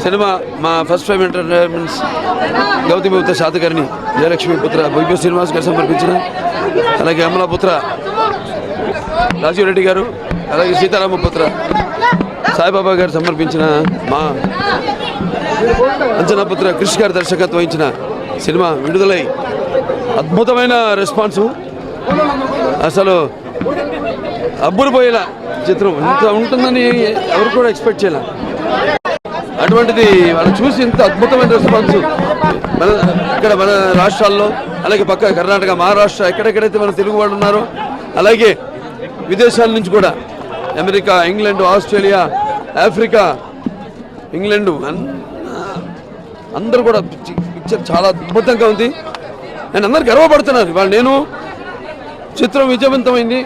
Cinema మా first time entertainments Gautamiputra Satakarni Jayalakshmi పుత్ర వైభవ శ్రీనివాస్ గారు సమర్పించిన, అలాగే అమలాపుత్ర రాజీవ్ రెడ్డి గారు, అలాగే సీతారామపుత్ర సాయిబాబా గారు సమర్పించిన, మా అంజనాపుత్ర కృషి గారు దర్శకత్వం వహించిన సినిమా విడుదలై అద్భుతమైన రెస్పాన్సు. అసలు అబ్బురుపోయేలా చిత్రం ఇంత ఉంటుందని ఎవరు కూడా ఎక్స్పెక్ట్ చేయాలి. అటువంటిది వాళ్ళు చూసి ఇంత అద్భుతమైన రెస్పాన్స్ మన రాష్ట్రాల్లో, అలాగే పక్క కర్ణాటక, మహారాష్ట్ర, ఎక్కడెక్కడైతే మన తెలుగు వాళ్ళు ఉన్నారో, అలాగే విదేశాల నుంచి కూడా America, England, Australia, Africa, England అందరూ కూడా పిక్చర్ చాలా అద్భుతంగా ఉంది. నేను అందరు గర్వపడుతున్నారు. ఇవాళ నేను చిత్రం విజయవంతమైంది.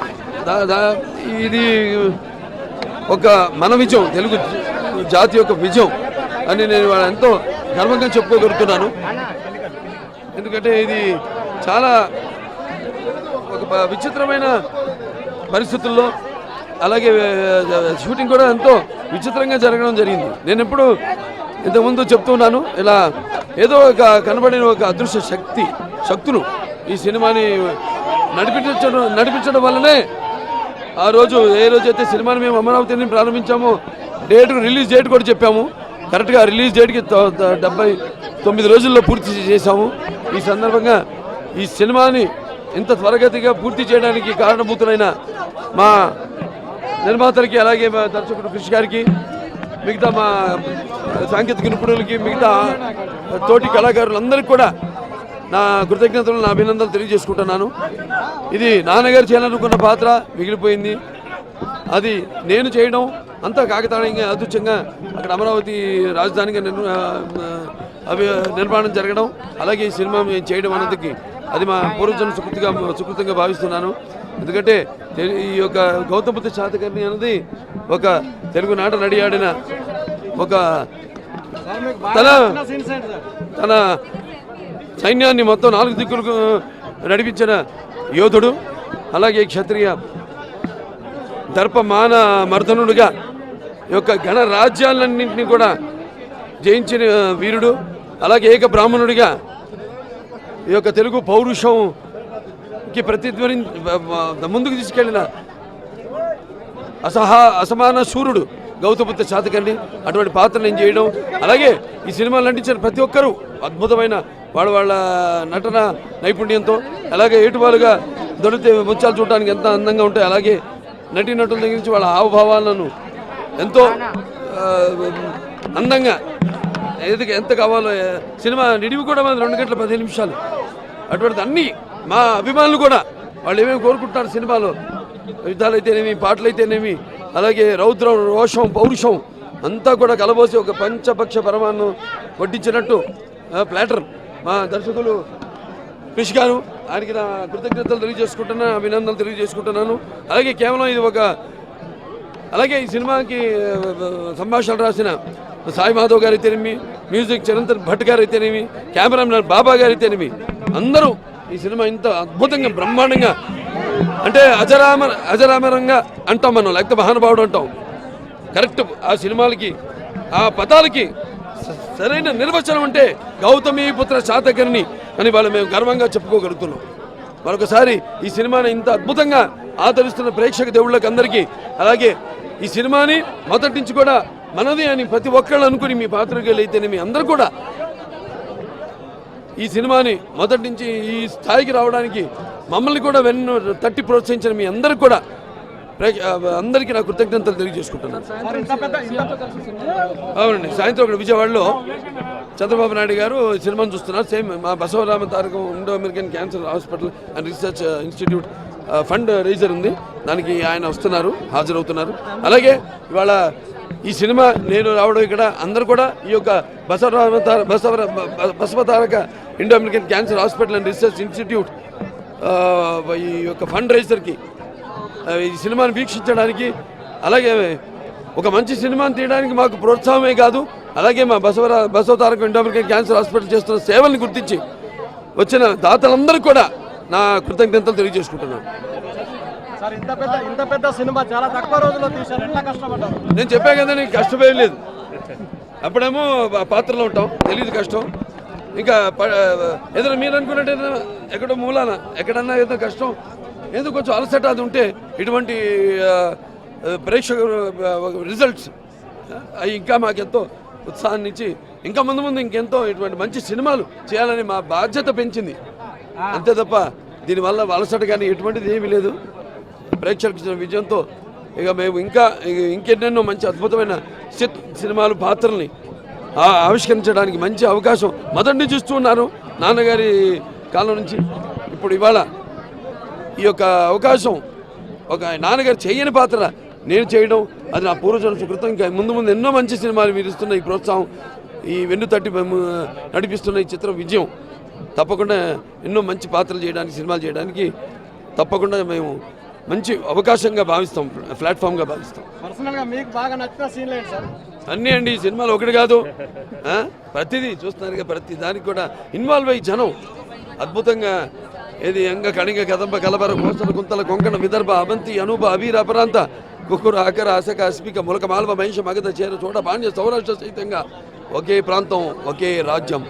ఇది ఒక మన విజయం, తెలుగు జాతి యొక్క విజయం అని నేను ఎంతో గర్వంగా చెప్పుకోగలుగుతున్నాను. ఎందుకంటే ఇది చాలా ఒక విచిత్రమైన పరిస్థితుల్లో, అలాగే షూటింగ్ కూడా ఎంతో విచిత్రంగా జరగడం జరిగింది. నేను ఎప్పుడు ఇంతకుముందు చెప్తున్నాను, ఇలా ఏదో ఒక కనబడిన ఒక అదృశ్య శక్తులు ఈ సినిమాని నడిపించడం వల్లనే ఆ రోజు ఏ రోజైతే సినిమాని మేము అమరావతిని ప్రారంభించామో రిలీజ్ డేట్ కూడా చెప్పాము. కరెక్ట్గా రిలీజ్ డేట్కి 79 రోజుల్లో పూర్తి చేశాము. ఈ సందర్భంగా ఈ సినిమాని ఇంత త్వరగతిగా పూర్తి చేయడానికి కారణభూతులైన మా నిర్మాతలకి, అలాగే మా దర్శకుడు కృషి గారికి, మిగతా మా సాంకేతిక నిపుణులకి, మిగతా తోటి కళాకారులందరికీ కూడా నా కృతజ్ఞతలు, నా అభినందనలు తెలియజేసుకుంటున్నాను. ఇది నాన్నగారు చేయాలనుకున్న పాత్ర మిగిలిపోయింది. అది నేను చేయడం అంతా కాకతాళీయంగా, అదృష్టంగా అక్కడ అమరావతి రాజధానిగా నిర్మాణం జరగడం, అలాగే ఈ సినిమా చేయడం అన్నదికి అది మా పూర్వజన సుకృతంగా భావిస్తున్నాను. ఎందుకంటే ఈ యొక్క గౌతమిపుత్ర శాతకర్ణి అన్నది ఒక తెలుగు నాట నడియాడిన ఒక తన సైన్యాన్ని మొత్తం 4 దిక్కులకు నడిపించిన యోధుడు, అలాగే క్షత్రియ దర్పమాన మర్దనుడుగా యొక్క గణరాజ్యాలన్నింటినీ కూడా జయించిన వీరుడు, అలాగే ఏక బ్రాహ్మణుడిగా ఈ యొక్క తెలుగు పౌరుషంకి ముందుకు తీసుకెళ్లిన అసమాన సూర్యుడు గౌతమిపుత్ర శాతకర్ణి. అటువంటి పాత్ర నేను చేయడం, అలాగే ఈ సినిమాలు నటించిన ప్రతి ఒక్కరూ అద్భుతమైన వాళ్ళ నటన నైపుణ్యంతో, అలాగే ఏటువాలుగా దొరికితే ముత్యాలు చూడడానికి ఎంత అందంగా ఉంటాయి, అలాగే నటుల దగ్గర నుంచి వాళ్ళ హావభావాలను ఎంతో అందంగా ఎంత కావాలో. సినిమా నిడివి కూడా మన 2 గంటల 15 నిమిషాలు. అటువంటిది అన్నీ మా అభిమానులు కూడా వాళ్ళు ఏమేమి కోరుకుంటున్నారు సినిమాలో, యుద్ధాలు అయితేనేమి, పాటలు అయితేనేమి, అలాగే రౌద్రం, రోషం, పౌరుషం అంతా కూడా కలబోసి ఒక పంచపక్ష పరమాన్నం వడ్డించినట్టు ప్లాటర్ మా దర్శకులు కృషి గారు, ఆయనకి నా కృతజ్ఞతలు తెలియజేసుకుంటున్నాను, అభినందనలు తెలియజేసుకుంటున్నాను. అలాగే కేవలం ఇది అలాగే ఈ సినిమాకి సంభాషణలు రాసిన సాయి మాధవ్ గారు అయితేనేమి, మ్యూజిక్ చిరంతన్ భట్ గారు అయితేనేమి, కెమెరామెన్ బాబా గారు అయితేనేమి, అందరూ ఈ సినిమా ఇంత అద్భుతంగా బ్రహ్మాండంగా, అంటే అజరామరంగా అంటాం మనం, లేకపోతే మహానుభావుడు అంటాం. కరెక్ట్ ఆ సినిమాలకి, ఆ పదాలకి సరైన నిర్వచనం అంటే గౌతమిపుత్ర శాతకర్ణి అని వాళ్ళు మేము గర్వంగా చెప్పుకోగలుగుతున్నాం. మరొకసారి ఈ సినిమాని ఇంత అద్భుతంగా ఆదరిస్తున్న ప్రేక్షక దేవుళ్ళకి అందరికీ, అలాగే ఈ సినిమాని మొదటి నుంచి కూడా మనది అని ప్రతి ఒక్కళ్ళు అనుకుని మీ పాత్రికేయులు అయితేనే మీ అందరూ కూడా ఈ సినిమాని మొదటి నుంచి ఈ స్థాయికి రావడానికి మమ్మల్ని కూడా తట్టి ప్రోత్సహించిన మీ అందరికీ కూడా అందరికీ నా కృతజ్ఞతలు తెలియజేసుకుంటున్నాను. అవునండి, సాయంత్రం ఒకటి విజయవాడలో చంద్రబాబు నాయుడు గారు సినిమాను చూస్తున్నారు. సేమ్ మా Basavarama Tarakam Indo American cancer hospital and research institute fund రైజర్ ఉంది, దానికి ఆయన వస్తున్నారు, హాజరవుతున్నారు. అలాగే ఇవాళ ఈ సినిమా నేను రావడం ఇక్కడ అందరూ కూడా ఈ యొక్క Basava Taraka Indo American cancer hospital and research institute ఈ యొక్క ఫండ్ రైజర్కి ఈ సినిమాను వీక్షించడానికి, అలాగే ఒక మంచి సినిమాను తీయడానికి మాకు ప్రోత్సాహమే కాదు, అలాగే మా Basava Taraka Indo American cancer hospital చేస్తున్న సేవల్ని గుర్తించి వచ్చిన దాతలందరికీ కూడా నా కృతజ్ఞతలు తెలియజేసుకుంటున్నాను. ఇంత పెద్ద సినిమా చాలా తక్కువ రోజుల్లో తీశారు, ఎట్లా కష్టపడ్డారు? నేను చెప్పా కదా, నీకు కష్టమే లేదు. అప్పుడేమో పాత్రలో ఉంటాం, తెలియదు కష్టం. ఇంకా ఏదైనా మీరు అనుకున్నట్టు ఎక్కడో మూలాన ఎక్కడన్నా ఏదో కష్టం, ఏదో కొంచెం అలసట అది ఉంటే ఇటువంటి ప్రేక్షక రిజల్ట్స్ అవి ఇంకా మాకెంతో ఉత్సాహాన్ని ఇచ్చి ఇంకా ముందు ముందు ఇంకెంతో ఇటువంటి మంచి సినిమాలు చేయాలని మా బాధ్యత పెంచింది. అంతే తప్ప దీనివల్ల అలసట కానీ ఎటువంటిది ఏమీ లేదు. ప్రేక్షకులకు ఇచ్చిన విజయంతో ఇక మేము ఇంకెన్నెన్నో మంచి అద్భుతమైన సినిమాలు పాత్రల్ని ఆవిష్కరించడానికి మంచి అవకాశం మొదటి నుంచి చూస్తూ ఉన్నారు నాన్నగారి కాలం నుంచి. ఇప్పుడు ఇవాళ ఈ యొక్క అవకాశం ఒక నాన్నగారు చేయని పాత్ర నేను చేయడం అది నా పూర్వజన్మ సుకృతం. ఇంకా ముందు ముందు ఎన్నో మంచి సినిమాలు మీరు ఇస్తున్న ఈ ప్రోత్సాహం, ఈ వెన్ను తట్టి నడిపిస్తున్న ఈ చిత్రం విజయం తప్పకుండా ఎన్నో మంచి పాత్రలు చేయడానికి, సినిమాలు చేయడానికి తప్పకుండా మేము మంచి అవకాశంగా భావిస్తాం, ప్లాట్ఫామ్గా భావిస్తాం. పర్సనల్గా మీకు బాగా నచ్చిన సీన్లు ఏంటి సార్? అన్నీ అండి, సినిమాలు ఒకటి కాదు, ప్రతిదీ చూస్తున్నారు. ప్రతి దానికి కూడా ఇన్వాల్వ్ అయ్యి జనం అద్భుతంగా ఏది అంగ కణిగ కదంబ కలబర కోసల కుంతల కొంకణ విదర్భ అవంతి అనూప అబీర అపరాంత కుక్కుర ఆకర అసక అస్మిక ములక మాల్వ మహిష మగధ చేర చోట పాండ్య సౌరాష్ట్ర సహితంగా ఒకే ప్రాంతం ఒకే రాజ్యం.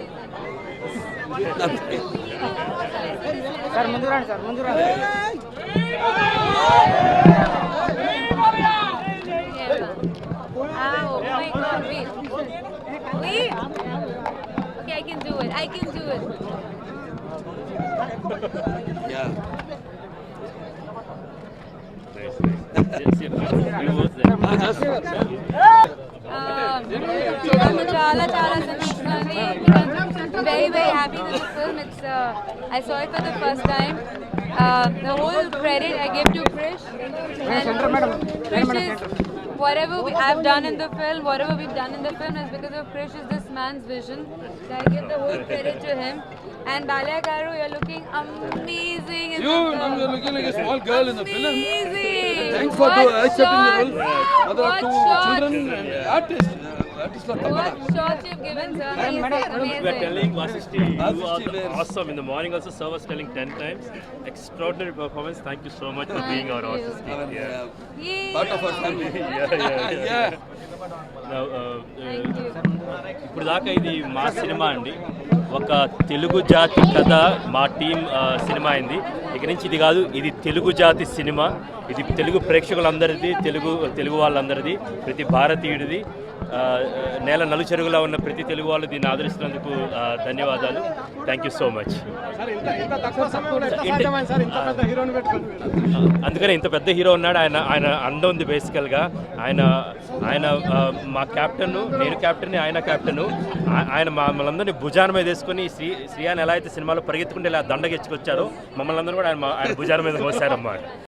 సార్ ముందు రండి, సార్ ముందు రండి. Oh my God, wait. Okay, I can do it. Yeah. చాలా సంతోషంగా very happy with the film. I saw it for the first time. The whole credit I give to Krish. Krish is whatever I've done in the film, whatever we've done in the film is because of Krish is this man's vision. So I give the whole credit to him. And Balya Garu, you're looking amazing in the film. You're looking like a small girl in the film. Amazing. Thanks for accepting the role. Mother of two children and artist. What shots you've given, sir? Amazing. We are telling Vasisti, you are awesome. In the morning also, sir was telling 10 times. Extraordinary performance. Thank you so much for being our Vasisti. Yay. Part of our family. Yeah. Now, Thank you. ఇప్పుడు దాకా ఇది మా cinema అండి, ఒక తెలుగు జాతి కథ మా team cinema అయింది. ఇక నుంచి ఇది కాదు, ఇది తెలుగు జాతి సినిమా. ఇది తెలుగు ప్రేక్షకులందరిది, తెలుగు వాళ్ళందరిది, ప్రతి భారతీయుడిది. నేల నలుచెరుగులా ఉన్న ప్రతి తెలుగు వాళ్ళు దీన్ని ఆదరిస్తున్నందుకు ధన్యవాదాలు. Thank you so much. అందుకని ఇంత పెద్ద హీరో ఉన్నాడు. ఆయన అండ ఉంది బేసికల్గా. ఆయన మా క్యాప్టెన్, నేను క్యాప్టెన్, ఆయన క్యాప్టెన్. ఆయన మమ్మల్ని భుజాన మీద వేసుకొని శ్రీయాన్ ఎలా అయితే సినిమాలో పరిగెత్తుకుంటే ఇలా దండగెచ్చుకొచ్చారో మమ్మల్ని అందరూ కూడా ఆయన భుజాన మీద మోసారమ్మా.